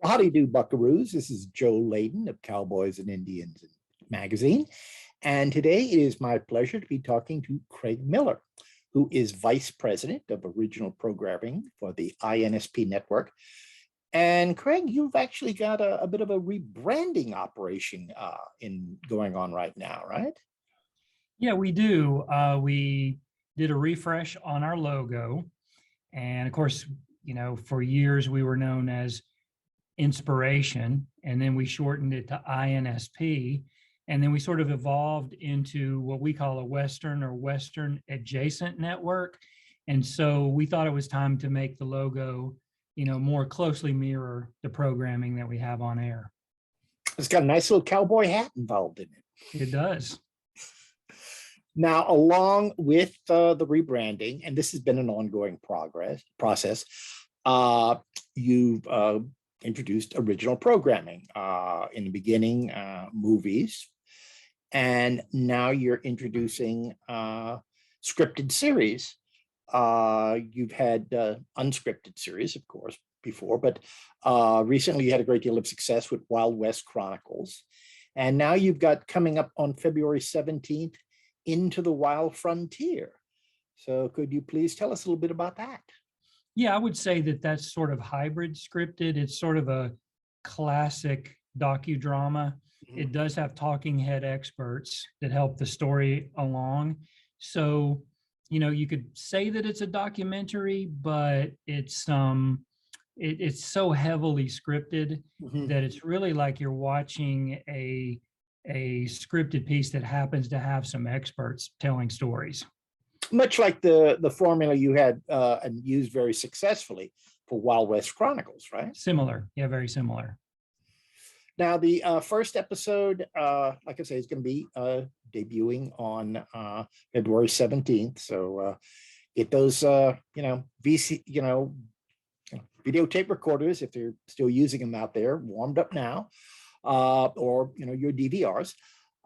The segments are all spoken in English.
Well, how do you do, buckaroos? This is Joe Leydon of Cowboys and Indians magazine. And today it is my pleasure to be talking to Craig Miller, who is Vice President of Original Programming for the INSP Network. And Craig, you've actually got a bit of a rebranding operation in going on right now, right? Yeah, we do. We did a refresh on our logo. And of course, for years we were known as Inspiration, and then we shortened it to INSP. And then we sort of evolved into what we call a Western or Western adjacent network. And so we thought it was time to make the logo, more closely mirror the programming that we have on air. It's got a nice little cowboy hat involved in it. It does. Now, along with the rebranding, and this has been an ongoing process, you've introduced original programming. In the beginning, movies, and now you're introducing scripted series. You've had unscripted series, of course, before, but recently you had a great deal of success with Wild West Chronicles. And now you've got coming up on February 17th, Into the Wild Frontier. So could you please tell us a little bit about that? Yeah, I would say that that's sort of hybrid scripted. It's sort of a classic docudrama. It does have talking head experts that help the story along. So, you could say that it's a documentary, but it's so heavily scripted that it's really like you're watching a scripted piece that happens to have some experts telling stories. Much like the formula you had and used very successfully for Wild West Chronicles, right? Similar. Yeah, very similar. Now, the first episode, like I say, is going to be debuting on February 17th. So get those, videotape recorders, if they're still using them out there, warmed up now, or, your DVRs.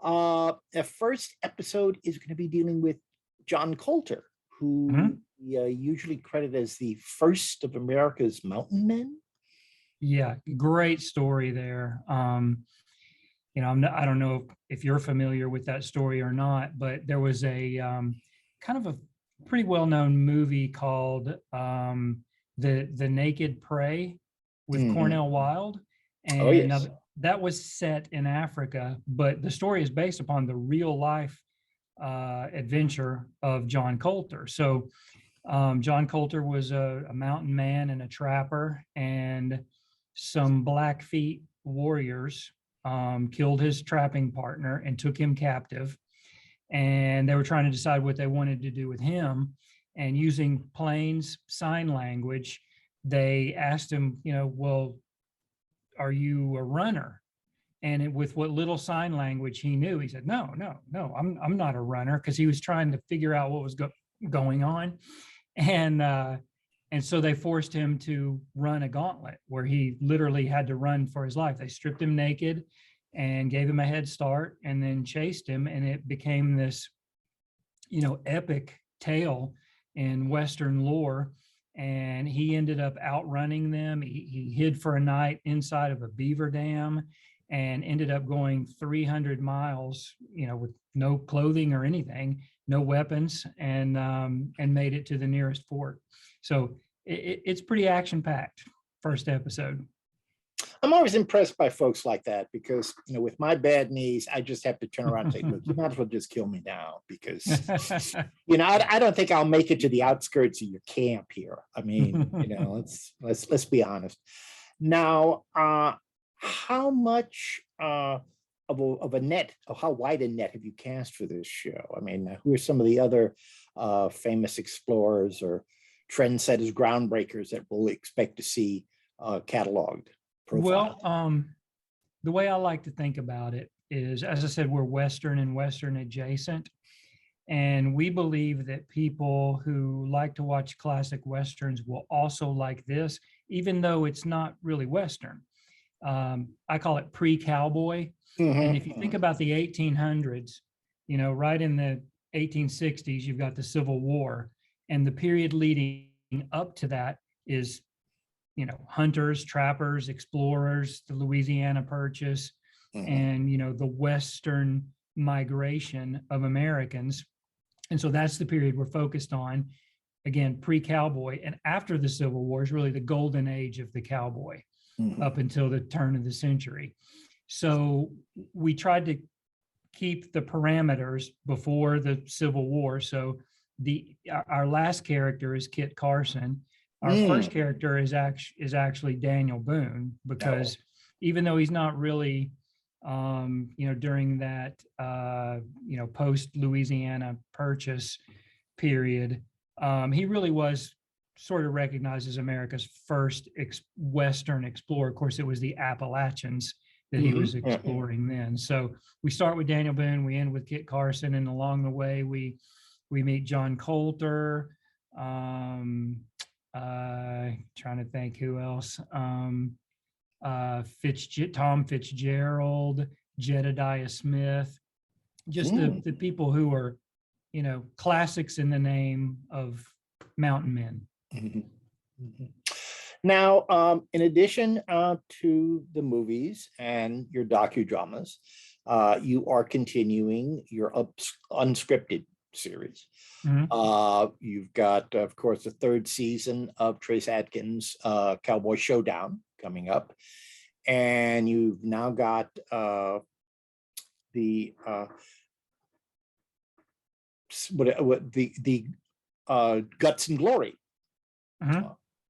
The first episode is going to be dealing with John Colter, who usually credited as the first of America's mountain men. Yeah, great story there. I don't know if you're familiar with that story or not, but there was a kind of a pretty well-known movie called the Naked Prey with Cornell Wilde, and that was set in Africa, but the story is based upon the real life adventure of John Colter. So John Colter was a mountain man and a trapper, and some Blackfeet warriors killed his trapping partner and took him captive. And they were trying to decide what they wanted to do with him. And using Plains sign language, they asked him, well, are you a runner? And with what little sign language he knew, he said, no, I'm not a runner, because he was trying to figure out what was going on. And so they forced him to run a gauntlet where he literally had to run for his life. They stripped him naked and gave him a head start and then chased him. And it became this, epic tale in Western lore. And he ended up outrunning them. He hid for a night inside of a beaver dam and ended up going 300 miles, with no clothing or anything, no weapons, and made it to the nearest fort. So it's pretty action-packed, first episode. I'm always impressed by folks like that because, with my bad knees, I just have to turn around and say, look, you might as well just kill me now because, I don't think I'll make it to the outskirts of your camp here. I mean, let's be honest. Now, how much of a net, or how wide a net have you cast for this show? I mean, who are some of the other famous explorers or trendsetters, groundbreakers that we'll expect to see cataloged? Profiled? Well, the way I like to think about it is, as I said, we're Western and Western adjacent. And we believe that people who like to watch classic Westerns will also like this, even though it's not really Western. I call it pre-cowboy. And if you think about the 1800s, right in the 1860s, you've got the Civil War, and the period leading up to that is hunters, trappers, explorers, the Louisiana Purchase, and, the Western migration of Americans. And so that's the period we're focused on, again, pre-cowboy. And after the Civil War is really the golden age of the cowboy up until the turn of the century. So we tried to keep the parameters before the Civil War. So our last character is Kit Carson. Our first character is actually Daniel Boone, because even though he's not really, during that, post Louisiana Purchase period, he really was sort of recognized as America's first Western explorer. Of course, it was the Appalachians that he was exploring then. So we start with Daniel Boone, we end with Kit Carson, and along the way we meet John Coulter, trying to think who else, Tom Fitzgerald, Jedediah Smith, just the people who are, classics in the name of mountain men. Now, in addition to the movies and your docudramas, you are continuing your unscripted series. You've got, of course, the third season of Trace Adkins' Cowboy Showdown coming up, and you've now got the Guts and Glory.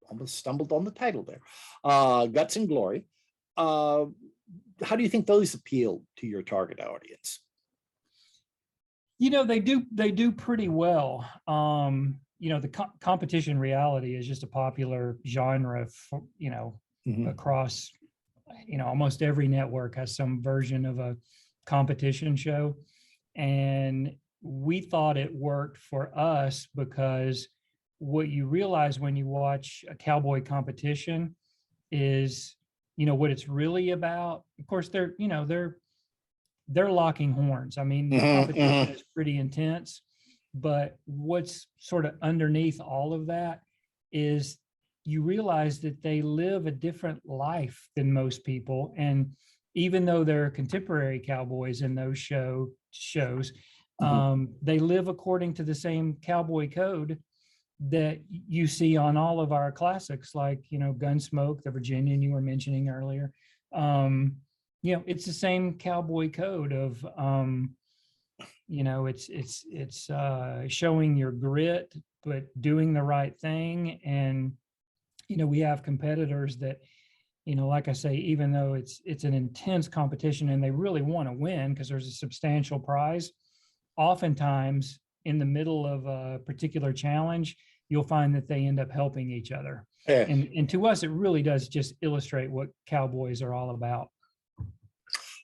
Almost stumbled on the title there. Guts and Glory. How do you think those appeal to your target audience? They do pretty well. The competition reality is just a popular genre for, across, almost every network has some version of a competition show. And we thought it worked for us because what you realize when you watch a cowboy competition is, what it's really about. Of course, they're locking horns. I mean, the competition is pretty intense, but what's sort of underneath all of that is you realize that they live a different life than most people. And even though they're contemporary cowboys in those shows, they live according to the same cowboy code that you see on all of our classics, like, Gunsmoke, the Virginian you were mentioning earlier. It's the same cowboy code of, it's showing your grit, but doing the right thing. And, we have competitors that, like I say, even though it's an intense competition and they really want to win because there's a substantial prize, oftentimes in the middle of a particular challenge, you'll find that they end up helping each other. Yeah. And to us, it really does just illustrate what cowboys are all about.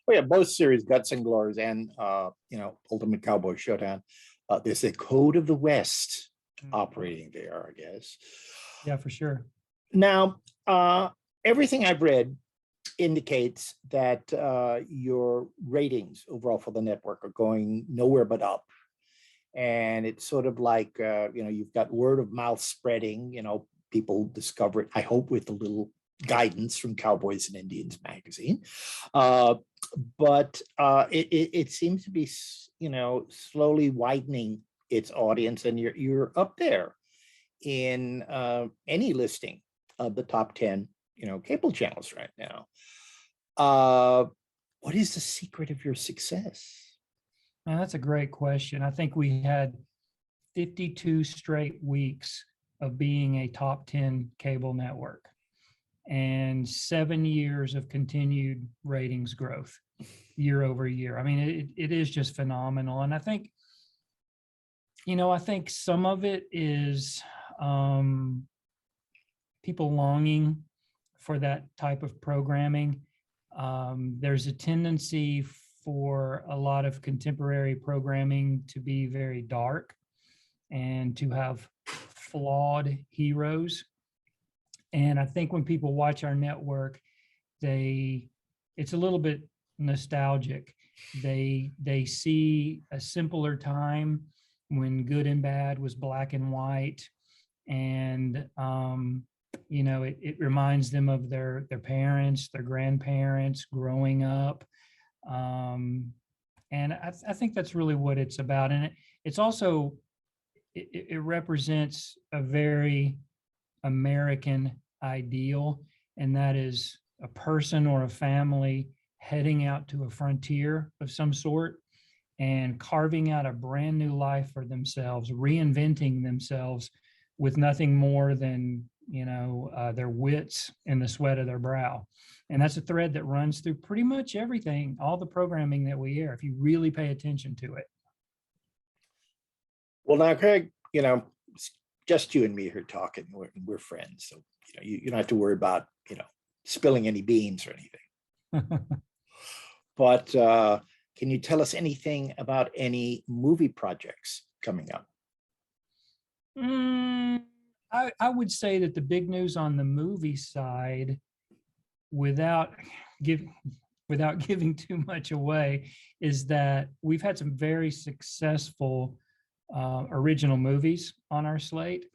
Well, yeah, both series, Guts and Glories and, Ultimate Cowboy Showdown, there's a code of the West operating there, I guess. Yeah, for sure. Now, everything I've read indicates that your ratings overall for the network are going nowhere but up. And it's sort of like, you've got word of mouth spreading, people discover it, I hope, with a little guidance from Cowboys and Indians magazine. But it seems to be, slowly widening its audience, and you're up there in any listing of the top 10, cable channels right now. What is the secret of your success? Man, that's a great question. I think we had 52 straight weeks of being a top 10 cable network and 7 years of continued ratings growth year over year. I mean, it is just phenomenal. And I think, I think some of it is people longing for that type of programming. There's a tendency for a lot of contemporary programming to be very dark and to have flawed heroes. And I think when people watch our network, it's a little bit nostalgic. They see a simpler time when good and bad was black and white. And you know, it reminds them of their parents, their grandparents growing up. And I think that's really what it's about. And it's also, it represents a very American ideal, and that is a person or a family heading out to a frontier of some sort and carving out a brand new life for themselves, reinventing themselves with nothing more than, you know, their wits and the sweat of their brow. And that's a thread that runs through pretty much everything, all the programming that we air, if you really pay attention to it. Well, now, Craig, you know, it's just you and me here talking. We're friends, so you know, you don't have to worry about, you know, spilling any beans or anything. But can you tell us anything about any movie projects coming up? I would say that the big news on the movie side, without giving too much away, is that we've had some very successful original movies on our slate,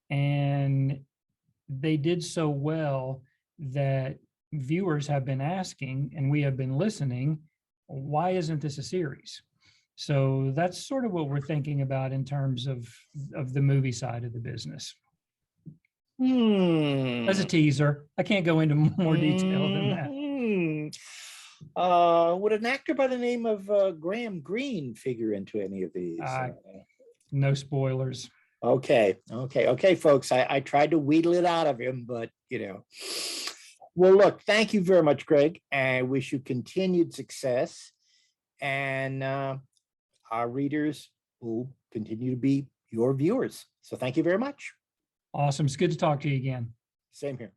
and they did so well that viewers have been asking, and we have been listening, why isn't this a series? So that's sort of what we're thinking about in terms of the movie side of the business. As a teaser, I can't go into more detail than that. Would an actor by the name of Graham Greene figure into any of these? No spoilers. Okay, folks. I tried to wheedle it out of him, but you know. Well, look, thank you very much, Greg. I wish you continued success. And our readers will continue to be your viewers. So thank you very much. Awesome. It's good to talk to you again. Same here.